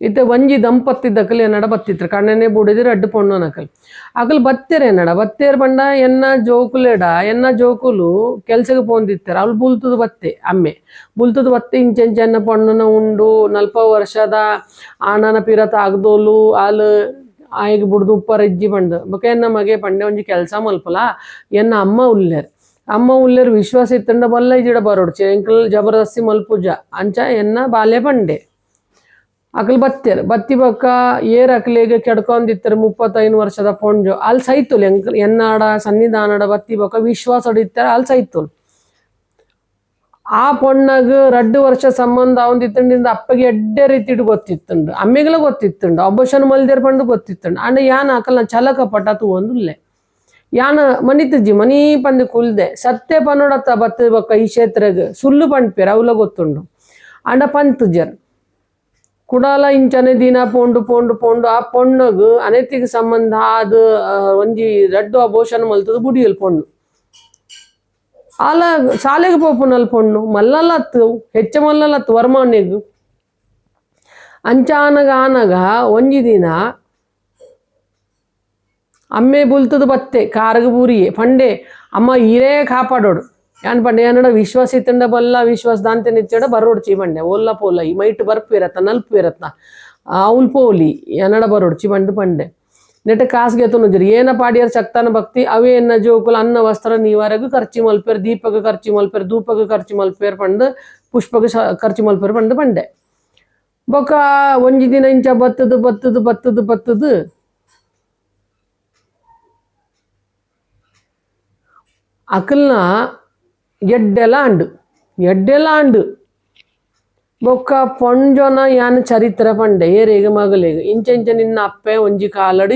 ಇತ್ತೆ ಒಂಜಿ ದಂಪತಿ ದಕಲ್ ಎನ್ನಡ ಬತ್ತಿತ್ರು ಕಣ್ಣನೆ ಬುಡಿದಿರು ಅಡ್ಡು ಪೊಣ್ಣು ನಕಲ್ ಅಕಲ್ ಬತ್ತೇರು ಎನ್ನಡ ಬತ್ತೇರು ಪಂಡ ಎನ್ನ ಜೋಕುಲೆಡ ಎನ್ನ ಜೋಕುಲು ಕೆಲ್ಸಕ್ಕೆ ಪೋಂದಿತ್ತಾರೆ ಅವ್ಳು ಬುಲ್ತುದು ಬತ್ತೆ ಅಮ್ಮೆ ಬುಲ್ತುದು ಬತ್ತೆ ಇಂಚೆಂಚ ಎನ್ನ ಪೊಣ್ಣನ ಉಂಡು 40 ವರ್ಷದ ಆಣನ ಪಿರತ ಆಗ್ದೋಲು ಆಲು ಆಯ್ಗೆ ಬುಡ್ದು ಉಪ್ಪರಜ್ಜಿ ಪಂಡು ಬೊಕ ಎನ್ನ ಮಗೆ ಪಂಡೆ ಒಂಜಿ ಕೆಲಸ ಮಲ್ಪಲ ಎನ್ನ ಅಮ್ಮ ಉಲ್ಲೇರು ವಿಶ್ವಾಸ ಇತ್ತಂಡ ಬಲ್ಲ ಇಜಿಡ ಬರೋಡ್ಚಿ ಎಂಕಲ್ ಜಬರ್ದಸ್ತಿ ಮಲ್ಪುಜ ಅಂಚ ಎನ್ನ ಬಾಲೆ ಪಂಡೆ ಅಕಲ್ ಬತ್ತೇರು ಬತ್ತಿ ಬೊಕ್ಕ ಏರ್ ಅಕಲಿಗೆ ಕೆಡ್ಕೊಂಡಿತ್ತಾರೆ 35 ವರ್ಷದ ಪೊಂಜು ಅಲ್ಲಿ ಸೈತುಲ್ ಎನ್ನಾಡ ಸನ್ನಿಧಾನಡ ಬತ್ತಿ ಬೊಕ್ಕ ವಿಶ್ವಾಸ ಹೊಡಿತಾರೆ ಅಲ್ಲಿ ಸೈತುಲ್ ಆ ಪೊಣ್ಣಗ 2 ವರ್ಷ ಸಂಬಂಧ ಅವಂದಿತ್ತಂಡಿಂದ ಅಪ್ಪಗೆ ಎಡ್ಡೆ ರೀತಿಡ್ ಗೊತ್ತಿತ್ತುಂಡು ಅಮ್ಮೆಗಳ ಗೊತ್ತಿತ್ತುಂಡು ಅಬ್ಬಶನ್ ಮಲ್ದೇರ್ ಪಂಡು ಗೊತ್ತಿತ್ತುಂಡು ಅಂಡ ಯಾನ ಅಕಲ್ನ ಚಲಕ ಪಟತು ಒಂದುಲ್ಲೆ ಯಾನ ಮನಿತಜ್ಜಿ ಮನಿ ಪಂದು ಕುಲ್ದೆ ಸತ್ಯ ಪನ್ನೋಡತ್ತ ಬತ್ತ ಬೊಕ್ಕ ಈ ಕ್ಷೇತ್ರಗ್ ಸುಳ್ಳು ಪಂಡ್ಪೇರು ಅವಲ ಗೊತ್ತುಂಡು ಅಂಡ ಪಂತುಜರ್ ಕುಡಾಲ ಇಂಚನೆ ದಿನ ಪೋಂಡು ಪೋಂಡು ಪೋಂಡು ಆ ಪೊಣ್ಣಗು ಅನೆತಿಗೆ ಸಂಬಂಧ ಅದು ಒಂಜಿ ರಡ್ಡು ಅಬೋಷನ್ ಮಲ್ತದು ಬುಡಿಯಲ್ ಪೊಣ್ಣು ಆಲ ಶಾಲೆಗೆ ಪೋಪುನಲ್ ಪೊಣ್ಣು ಮಲ್ಲಲತ್ತು ಹೆಚ್ಚ ಮಲ್ಲಲತ್ತು ವರ್ಮನೆಗು ಅಂಚ ಆನಗ ಒಂಜಿ ದಿನ ಅಮ್ಮೆ ಬುಲ್ತದು ಬತ್ತೆ ಕಾರ್ಗ ಬೂರಿಯೇ ಪಂಡೆ ಅಮ್ಮ ಇರೇ ಕಾಪಾಡೋಡು ಯಾನ್ ಪಂಡೆ ಏನಡ ವಿಶ್ವಾಸ ಇತ್ತಂಡ ಬಲ್ಲ ವಿಶ್ವಾಸ ದಾಂತೆ ನಿಚ್ಚಡ ಬರೋಡ್ಚಿ ಪಂಡೆ ಒಲ್ಲ ಪೋಲ ಈ ಮೈಟ್ ಬರ್ಪಿರತ್ತ ನಲ್ಪಿರತ್ತ ಅವ್ಲು ಪೋಲಿ ಏನಡ ಬರೋಡ್ಚಿ ಪಂಡು ಪಂಡೆ ನೆಟ್ಟ ಕಾಸ್ಗೆ ಎತ್ತುನುಜರು ಏನ ಪಾಡಿಯರ್ ಶಕ್ತಾನ ಭಕ್ತಿ ಅವೇ ಎನ್ನ ಜೋಕುಲು ಅನ್ನ ವಸ್ತ್ರ ನೀವರೆಗೂ ಖರ್ಚಿ ಮಲ್ಪೇರು ದೀಪಕ್ಕೆ ಖರ್ಚಿ ಮಲ್ಪೇರು ಧೂಪಕ್ಕೆ ಖರ್ಚಿ ಮಲ್ಪೇರು ಪಂಡು ಪುಷ್ಪಕ್ಕೆ ಖರ್ಚಿ ಮಲ್ಪೇರು ಪಂಡು ಪಂಡೆ ಬೊಕ್ಕ ಒಂಜಿ ದಿನ ಇಂಚ ಬತ್ತದು ಅಕಲ್ನ ಎಡ್ಡೆಲ ಅಂಡು ಬೊಕ್ಕ ಪೊಂಜೊನ ಯಾನ್ ಚರಿತ್ರ ಪಂಡೆ ಏರೇಗ ಮಗಲೇಗ ಇಂಚೆಂಚ ನಿನ್ನ ಅಪ್ಪೆ ಒಂಜಿ ಕಾಲಡು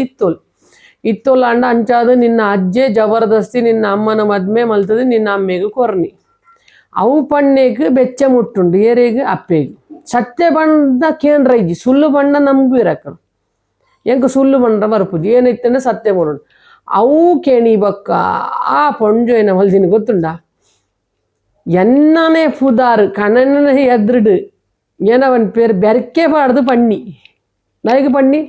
ಇತ್ತೋಲ್ ಅಂಡ ಅಂಚಾದು ನಿನ್ನ ಅಜ್ಜೆ ಜಬರ್ದಸ್ತಿ ನಿನ್ನ ಅಮ್ಮನ ಮದ್ಮೆ ಮಲ್ತದು ನಿನ್ನ ಅಮ್ಮೆಗು ಕೊರ್ನಿ ಅವು ಪಣ್ಣೆಗ್ ಬೆಚ್ಚ ಮುಟ್ಟುಂಡು ಏರೇಗ ಅಪ್ಪೆಗು ಸತ್ಯ ಬಂಡ ಕೇಂದ್ರ ಇಜ್ಜಿ ಸುಳ್ಳು ಬಂಡ ನಮ್ಗೂ ಇರಕರು ಎಂಕ ಸುಳ್ಳು ಬಂಡ ಬರ್ಪುಜಿ ಏನೈತಂಡ ಸತ್ಯ ಮಾಡೋಡು ಅವು ಕೇಣಿ ಬೊಕ್ಕ ಆ ಪೊಂಜು ಏನ ಹೊಲ್ದಿನ ಗೊತ್ತುಂಡ ಎನ್ನನೆ ಪುದಾರು ಕಣನ ಎದ್ರಡು ಏನವನ್ ಪೇರು ಬೆರಕೆ ಪಾಡ್ದು ಪಣ್ಣಿ ನೈಗೆ ಪಣ್ಣಿ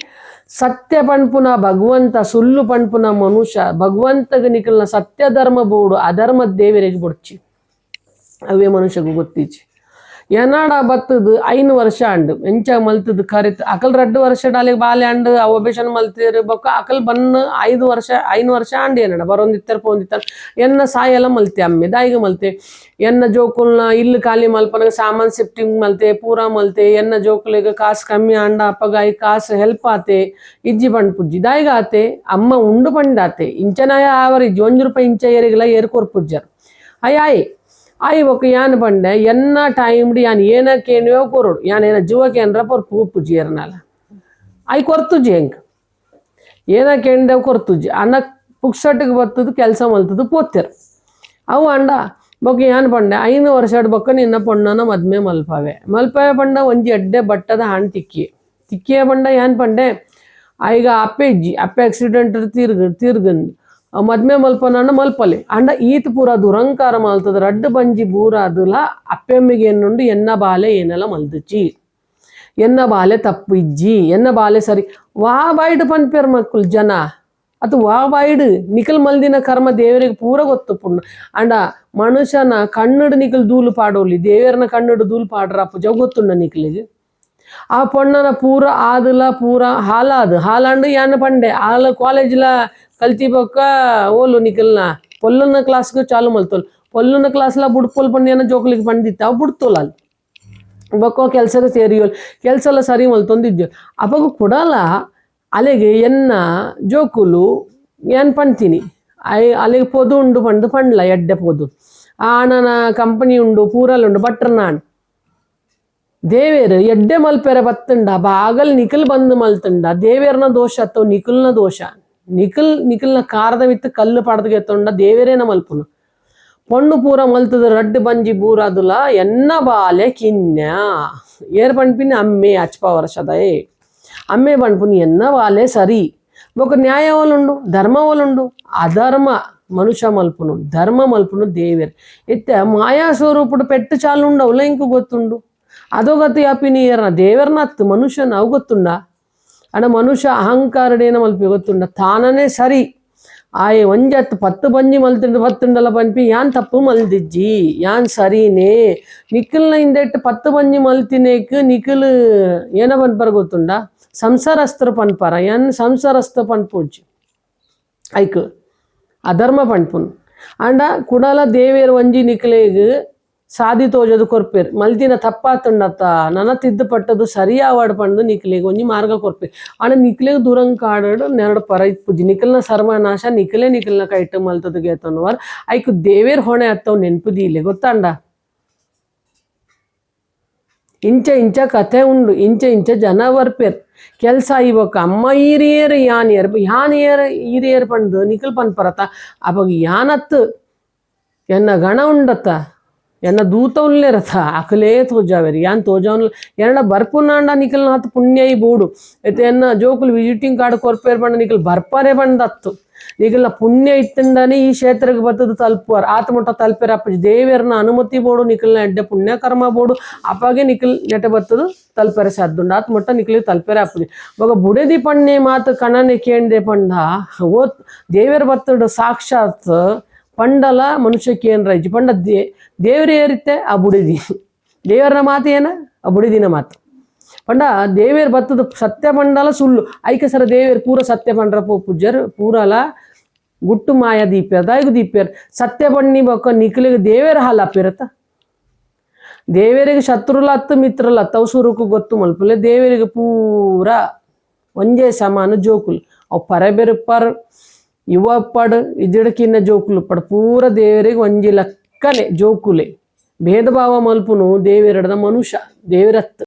ಸತ್ಯ ಪಣ್ಪುನ ಭಗವಂತ ಸುಳ್ಳು ಪಣ್ಪುನ ಮನುಷ್ಯ ಭಗವಂತಗ ನಿಕಲ್ನ ಸತ್ಯ ಧರ್ಮ ಬೋಡು ಅಧರ್ಮ ದೇವರಿಗೆ ಬೊಡ್ಚಿ ಅವೇ ಮನುಷ್ಯಗೂ ಗೊತ್ತಿಚ್ಚಿ ಎನಾಡ ಬತ್ತದು 5 ವರ್ಷ ಅಂಡು ಎಂಚ ಮಲ್ತದು ಕರಿತ್ ಅಕಲ್ 2 ವರ್ಷ ಡಾಲಿಗೆ ಬಾಲೆ ಅಂಡು ಅವೇಷನ್ ಮಲ್ತಿರು ಬೊಕ್ಕ ಅಕಲ್ ಬನ್ನು 5 ವರ್ಷ ಅಂಡು ಏನಡ ಬರೋಂದಿತ್ತರ ಪೋಂದಿತ್ತರ ಎನ್ನ ಸಾಯೆಲ್ಲ ಮಲ್ತೆ ಅಮ್ಮೆ ದಾಯಿಗೆ ಮಲ್ತೆ ಎನ್ನ ಜೋಕುಲ್ನ ಇಲ್ಲು ಖಾಲಿ ಮಲ್ಪನಾಗ ಸಾಮಾನ್ ಶಿಫ್ಟಿಂಗ್ ಮಲ್ತೆ ಪೂರಾ ಮಲ್ತೆ ಎನ್ನ ಜೋಕುಲಿಗೆ ಕಾಸು ಕಮ್ಮಿ ಅಂಡ ಅಪ್ಪಗಾಯಿ ಕಾಸು ಹೆಲ್ಪ್ ಆತೆ ಇಜ್ಜಿ ಪಂಡ್ ಪುಜ್ಜಿ ದಾಯಿಗೆ ಆತೆ ಅಮ್ಮ ಉಂಡು ಪಂಡಾತೆ ಇಂಚನಾಯ ಆವರಿಜ್ಜಿ 1 ರೂಪಾಯಿ ಇಂಚ ಏರಿಗೆಲ್ಲ ಏರ್ಕೋರ್ ಪುಜ್ಜರ್ ಆಯ್ ಬೊಕ್ಕ ಯಾನ್ ಪಂಡೆ ಎನ್ನ ಟೈಮ್ಡು ಯಾನ್ ಏನಕ್ಕೇನೋ ಕೊರೋಡು ಯಾನ್ ಏನ ಜೀವಕ್ಕೆ ಏನ್ರ ಪುಜ್ಜಿ ಏರ್ನಲ್ಲ ಆಯ್ ಕೊರ್ತುಜ್ಜಿ ಹೆಂಗೆ ಏನಕ್ಕೆಂಡೆ ಕೊರ್ತುಜ್ಜಿ ಅನ್ನ ಪುಕ್ಸಟ್ಟಿಗೆ ಬರ್ತದು ಕೆಲಸ ಮಲ್ತದು ಪೋತ್ತೆರು ಅವು ಅಂಡ ಬೊಕ್ಕ ಯಾನ್ ಪಂಡೆ 5 ವರ್ಷ ಬೊಕ್ಕ ನಿನ್ನ ಪೊಣ್ಣನ ಮದ್ಮೆ ಮಲ್ಪವೆ ಪಂಡ ಒಂಜಿ ಎಡ್ಡೆ ಬಟ್ಟದ ಹಾಣ್ ತಿಕ್ಕಿಯ ಪಂಡ ಯಾನ್ ಪಂಡೆ ಆಯ್ಗ ಅಪ್ಪೆ ಆಕ್ಸಿಡೆಂಟ್ ತೀರ್ಗಂದು ಮದ್ಮೆ ಮಲ್ಪನ ಮಲ್ಪಲೆ ಅಂಡ ಈತ್ ಪೂರ ದುರಂಕಾರ ಮಲ್ತದ 2 ಬಂಜಿ ಬೂರ ಅದುಲ ಅಪ್ಪೆಮ್ಮಿಗೆ ಎನ್ನುಂಡು ಎನ್ನ ಬಾಲೆ ಏನೆಲ್ಲ ಮಲ್ದಚಿ ಎನ್ನ ಬಾಲೆ ತಪ್ಪು ಇಜ್ಜಿ ಎನ್ನ ಬಾಲೆ ಸರಿ ವಾ ಬಾಯ್ಡು ಪನ್ಪೇರ್ ಮಕ್ಕಳು ಜನ ಅದು ವಾ ಬಾಯ್ಡು ನಿಕಲ್ ಮಲ್ದಿನ ಕರ್ಮ ದೇವರಿಗೆ ಪೂರ ಗೊತ್ತು ಪುಣ್ಣ ಅಂಡ ಮನುಷ್ಯನ ಕಣ್ಣುಡು ನಿಕಲ್ ದೂಲು ಪಾಡೋಲಿ ದೇವರನ ಕಣ್ಣುಡು ದೂಲು ಪಾಡ್ರಪ್ಪ ಜಗ ಗೊತ್ತುಂಡ ನಿಕಲಿಗೆ ಆ ಪೊಣ್ಣನ ಪೂರ ಆದುಲ ಪೂರ ಹಾಲಾಂಡು ಯಾನ ಪಂಡೆ ಆಲ ಕಾಲೇಜ್ಲ ಕಲ್ತಿ ಬೊಕ್ಕ ಓಲು ನಿಕಲ್ನ ಪೊಲ್ಲನ ಕ್ಲಾಸ್ಗೆ ಚಾಲು ಮಲ್ತೋಲ್ ಪೊಲ್ಲನ ಕ್ಲಾಸ್ಲ ಬುಡ್ಪೋಲ್ ಪಂಡ್ಯನ ಜೋಕ್ಲಿಗೆ ಪಂಡಿತ್ತ ಅವು ಬುಡ್ತೋಲ್ ಅಲ್ಲಿ ಬೊಕ್ಕ ಕೆಲ್ಸಕ್ಕೆ ಸೇರಿಯೋಲ್ ಕೆಲಸ ಎಲ್ಲ ಸರಿ ಮಲ್ತೊಂದಿದ್ಯೋ ಅಪ್ಪಗೂ ಕೊಡಲ್ಲ ಅಲೆಗೆ ಎನ್ನ ಜೋಕುಲು ಏನ್ ಪಂತೀನಿ ಅಲ್ಲಿಗೆ ಪೊದು ಉಂಡು ಪಂಡು ಪಂಡ್ಲ ಎಡ್ಡೆ ಪೊದು ಆಣನ ಕಂಪನಿ ಉಂಡು ಪೂರಲ್ಲುಂಡು ಬಟ್ರನಾಣ್ ದೇವೇರು ಎಡ್ಡೆ ಮಲ್ಪೆರೆ ಬತ್ತಂಡ ಬಾಗಲ್ ನಿಕಲ್ ಬಂದು ಮಲ್ತಂಡ ದೇವೇರ್ನ ದೋಷ ಅಥವಾ ನಿಕಲ್ನ ದೋಷ ನಿಕಲ್ನ ಕಾರದ ವಿತ್ತು ಕಲ್ಲು ಪಾಡ್ದಗೆ ಎತ್ತೊಂಡ ದೇವೇರೇನ ಮಲ್ಪುನು ಪೊಣ್ಣು ಪೂರ ಮಲ್ತದ 2 ಬಂಜಿ ಬೂರಾದುಲ ಎನ್ನ ಬಾಲೆ ಕಿನ್ಯ ಏರ್ ಪಂಡ್ಪಿನಿ ಅಮ್ಮೆ ಅಚ್ಪ ವರ್ಷದೇ ಅಮ್ಮೆ ಪಂಡ್ಪುನಿ ಎನ್ನ ಬಾಲೆ ಸರಿ ಬೊಕ್ಕ ನ್ಯಾಯ ಒಲುಂಡು ಧರ್ಮ ಒಲುಂಡು ಅಧರ್ಮ ಮನುಷ್ಯ ಮಲ್ಪುನು ಧರ್ಮ ಮಲ್ಪುನು ದೇವೇರು ಇತ್ತೆ ಮಾಯಾ ಸ್ವರೂಪುಡು ಪೆಟ್ಟು ಚಾಲು ಉಂಡವುಲ ಇಂಕು ಗೊತ್ತುಂಡು అదోగతి అపినీయర్న దేవర్నత్తు మనుష్యನ ಅವು ಗೊತ್ತುಂಡ ಅಣ್ಣ ಮನುಷ್ಯ ಅಹಂಕಾರಡೇನ ಮಲ್ಪಿ ಗೊತ್ತುಂಡ ತಾನನೇ ಸರಿ ಆಯ್ ಒಂಜತ್ತು 10 ಬಂಜಿ ಮಲ್ತಿಂಡು 10 ಪನ್ಪಿ ಯಾನ್ ತಪ್ಪು ಮಲ್ದಿಜ್ಜಿ ಯಾನ್ ಸರಿನೇ ನಿಖಿಲ್ನ ಇಂದೆಟ್ಟು 10 ಬಂಜಿ ಮಲ್ತಿನೇಕ್ ನಿಖಿಲ್ ಏನ ಪನ್ಪರ ಗೊತ್ತುಂಡ ಸಂಸಾರಸ್ತ್ರ ಪನ್ಪರ ಯಾನ್ ಸಂಸಾರಸ್ಥ ಪನ್ಪುಜ್ಜಿ ಐಕ್ ಅಧರ್ಮ ಪನ್ಪುನ್ ಅಂಡ ಕುಡಲ ದೇವೇರ್ ಒಂಜಿ ನಿಖಿಲೇಗ್ ಸಾದಿ ತೋಜದು ಕೊರ್ಪೇರ್ ಮಲ್ತಿನ ತಪ್ಪಾತುಂಡತ್ತ ನನ್ನ ತಿದ್ದು ಪಟ್ಟದು ಸರಿಯಾವಾಡು ಪಂಡು ನಿಖಿಲೆಗೆ ಒಂಜಿ ಮಾರ್ಗ ಕೊರ್ಪೇರ್ ಆಂಡ ನಿಖಿಲೆಗೆ ದೂರಂ ಕಾಡಡು ನೆರಡು ಪರ ಇಪ್ಪುಜಿ ನಿಖಿಲ್ನ ಸರ್ವನಾಶ ನಿಖಿಲ್ನ ಕೈಟ್ ಮಲ್ತದು ಗೇತನ್ನುವಾರ್ ಐಕ್ ದೇವೇರ್ ಹೊಣೆ ಅತ್ತವ್ ನೆನ್ಪುದಿ ಇಲ್ಲೇ ಗೊತ್ತಾಂಡ ಇಂಚ ಕಥೆ ಉಂಡು ಇಂಚ ಜನ ಬರ್ಪೇರ್ ಕೆಲಸ ಇವಾಗ ಅಮ್ಮ ಹಿರಿಯರು ಹಿರಿಯರ್ ಪಂಡು ನಿಖಿಲ್ ಪನ್ಪರತ ಅವಾಗ ಯಾನತ್ತು ಎನ್ನ ಗಣ ಉಂಡತ್ತ ಎನ್ನ ದೂತ ಉಲ್ಲೇರಥ ಅಕಲೇ ತೋಜಾವೇರಿ ಯಾನ್ ತೋಜಾವನ್ ಎನ್ನ ಬರ್ಪುನಾಂಡ ನಿಖಿಲ್ನ ಹತ್ತು ಪುಣ್ಯ ಬೋಡು ಐತೆ ಎನ್ನ ಜೋಕುಲು ವಿಸಿಟಿಂಗ್ ಕಾರ್ಡ್ ಕೊರ್ಪೇರ್ ಪಂಡ ನಿಖಿಲ್ ಬರ್ಪಾರೆ ಬಂದತ್ತು ನಿಖಿಲ್ನ ಪುಣ್ಯ ಇತ್ತಿಂದಾನೆ ಈ ಕ್ಷೇತ್ರಕ್ಕೆ ಬರ್ತದ ತಲುಪುವಾರ ಆತ ಮುಟ್ಟ ತಲುಪೇರ ಅಪ್ಪಾಜಿ ದೇವೇರ್ನ ಅನುಮತಿ ಬೋಡು ನಿಖಿಲ್ನ ಎಡ್ಡೆ ಪುಣ್ಯ ಕರ್ಮ ಬೋಡು ಅಪ್ಪಾಗೆ ನಿಖಿಲ್ ನೆಟೆ ಬರ್ತದು ತಲುಪೇರೆ ಸಾಧ್ಯುಂಡ ಆತ ಮುಟ್ಟ ನಿಖಿಲಿಗೆ ತಲುಪೇರೆ ಅಪ್ಪಾಜಿ ಇವಾಗ ಬುಡೆದಿ ಪಣ್ಣೆ ಮಾತು ಕಣ್ಣನೆ ಕೇಂಡೆ ಪಂಡ ಓ ದೇವೇರ್ ಬತ್ತಡು ಸಾಕ್ಷಾತ್ ಪಂಡಲ ಮನುಷ್ಯಕ್ಕೆ ಏನು ರೈಜಿ ಪಂಡ ದೇವ್ರು ಏರಿತ್ತೆ ಆ ಬುಡಿದಿ ದೇವರ ಮಾತು ಏನ ಆ ಬುಡಿದಿನ ಮಾತು ಪಂಡ ದೇವೇರ್ ಬತ್ತದ ಸತ್ಯ ಪಂಡಲ ಸುಳ್ಳು ಐಕ ಸರ ದೇವೇರ್ ಪೂರ ಸತ್ಯ ಪಂಡ್ರ ಪೂಜ್ಯರ್ ಪೂರಲ ಗುಟ್ಟು ಮಾಯ ದೀಪ್ಯರ್ ದಾಯ್ಗು ದೀಪ್ಯರ್ ಸತ್ಯ ಪಣ್ಣಿ ಬೊಕ್ಕ ನಿಖಿಲಿಗೆ ದೇವೇರ ಹಾಲು ಅಪ್ಪಿರತ್ತ ದೇವೇರಿಗೆ ಶತ್ರುಲತ್ತು ಮಿತ್ರಲತ್ತು ಅವು ಸುರುಕು ಗೊತ್ತು ಮಲ್ಪಲೆ ದೇವೇರಿಗೆ ಪೂರ ಒಂಜೇ ಸಮಾನ ಜೋಕುಲು ಅವು ಪರಬೆರುಪ್ಪರ್ ಯುವ ಪಡ್ ಇಜಡಕಿನ್ನ ಜೋಕುಲು ಪಡ್ ಪೂರ ದೇವರಿಗೆ ಒಂಜಿ ಲಕ್ಕನೆ ಜೋಕುಲೆ ಭೇದ ಭಾವ ಮಲ್ಪುನು ದೇವೇರಡದ ಮನುಷ್ಯ ದೇವರತ್ತು